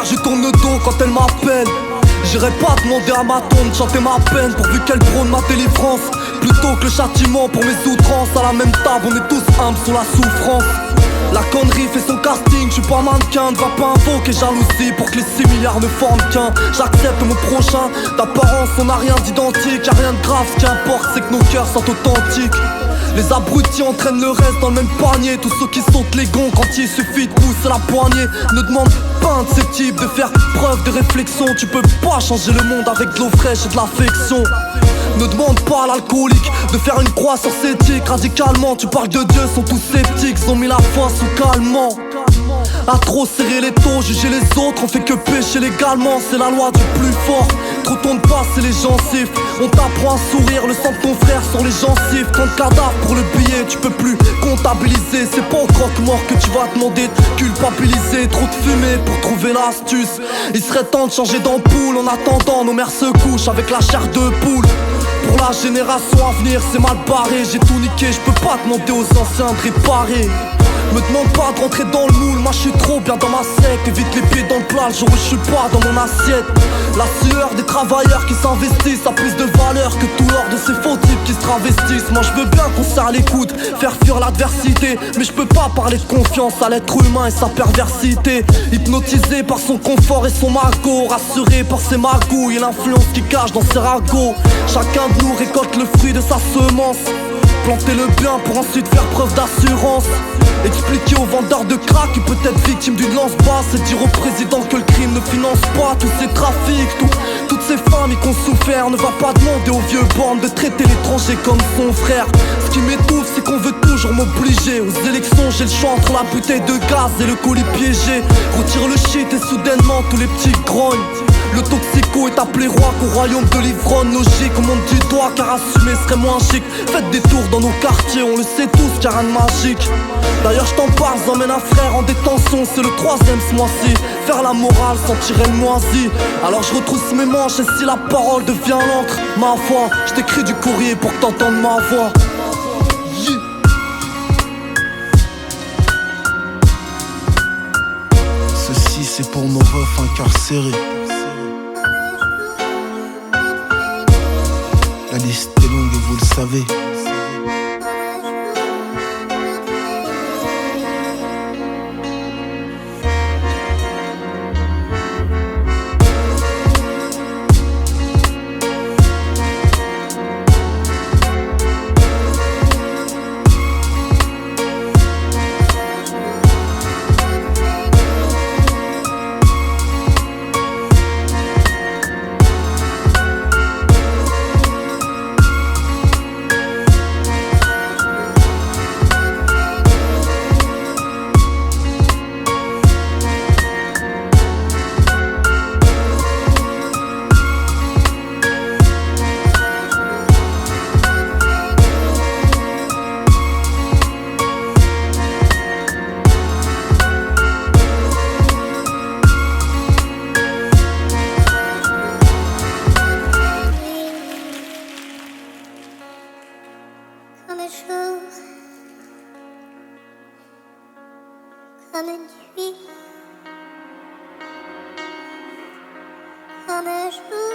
mère, je tourne le dos quand elle m'appelle. J'irai pas demander à ma tombe de chanter ma peine, pourvu qu'elle prône ma délivrance, plutôt que le châtiment pour mes outrances. À la même table, on est tous humbles sous la souffrance. La connerie fait son casting, je suis pas mannequin. Ne va pas invoquer jalousie pour que les 6 milliards ne forment qu'un. J'accepte mon prochain, d'apparence on n'a rien d'identique. Y'a rien de grave, ce qui importe c'est que nos cœurs sont authentiques. Les abrutis entraînent le reste dans le même panier. Tous ceux qui sautent les gonds quand il suffit de pousser la poignée. Ne demande pas un de ces types de faire preuve de réflexion. Tu peux pas changer le monde avec de l'eau fraîche et de l'affection. Ne demande pas à l'alcoolique de faire une croix sur ses tics. Radicalement, tu parles de Dieu, sont tous sceptiques. Ils ont mis la foi sous calmant. À trop serrer les taux, juger les autres, on fait que pécher légalement, c'est la loi du plus fort. Trop tourne pas, c'est les gencives. On t'apprend à sourire, le sang de ton frère sur les gencives. Tant de cadavres pour le billet, tu peux plus comptabiliser. C'est pas au croque-mort que tu vas demander de culpabiliser. Trop de fumée pour trouver l'astuce. Il serait temps de changer d'ampoule. En attendant, nos mères se couchent avec la chair de poule. Pour la génération à venir, c'est mal barré. J'ai tout niqué, je peux pas demander aux anciens de réparer. Me demande pas de rentrer dans le moule, moi je suis trop bien dans ma secte. Évite les pieds dans le plat le jour où je suis pas dans mon assiette. La sueur des travailleurs qui s'investissent a plus de valeur que tout l'or de ces faux types qui se travestissent. Moi je veux bien qu'on serre les coudes, faire fuir l'adversité, mais je peux pas parler de confiance à l'être humain et sa perversité. Hypnotisé par son confort et son magot, rassuré par ses magouilles et l'influence qu'il cache dans ses ragots. Chacun de nous récolte le fruit de sa semence. Planter le bien pour ensuite faire preuve d'assurance. Expliquer aux vendeurs de crack qui peut être victime d'une lance basse. Et dire au président que le crime ne finance pas tous ces trafics, toutes ces familles qu'on souffert. Ne va pas demander aux vieux bornes de traiter l'étranger comme son frère. Ce qui m'étouffe c'est qu'on veut toujours m'obliger. Aux élections j'ai le choix entre la bouteille de gaz et le colis piégé. Retire le shit et soudainement tous les petits grognent. Le toxico est appelé roi qu'au royaume de l'ivrogne. Logique, on monte du doigt car assumer serait moins chic. Faites des tours dans nos quartiers, on le sait tous car rien de magique. D'ailleurs je t'en parle, j'emmène un frère en détention. C'est le 3ème ce mois-ci. Faire la morale sans tirer le moisi. Alors je retrousse mes manches et si la parole devient l'encre, ma foi, je t'écris du courrier pour que t'entendes ma voix. Ceci c'est pour nos refs incarcérés. La liste est longue et vous le savez. Comme un jour, comme une nuit, comme un jour.